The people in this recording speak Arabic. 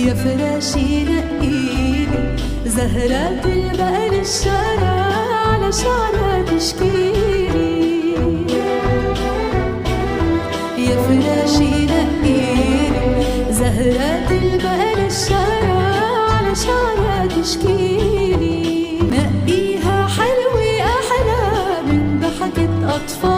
يا فراشي نقيلي زهرة البقر الشارع على شعرها تشكيلي. يا فراشي نقيلي زهرة البقر الشارع على شعرها تشكيلي. نقيها حلوة أحلى من ضحكة أطفال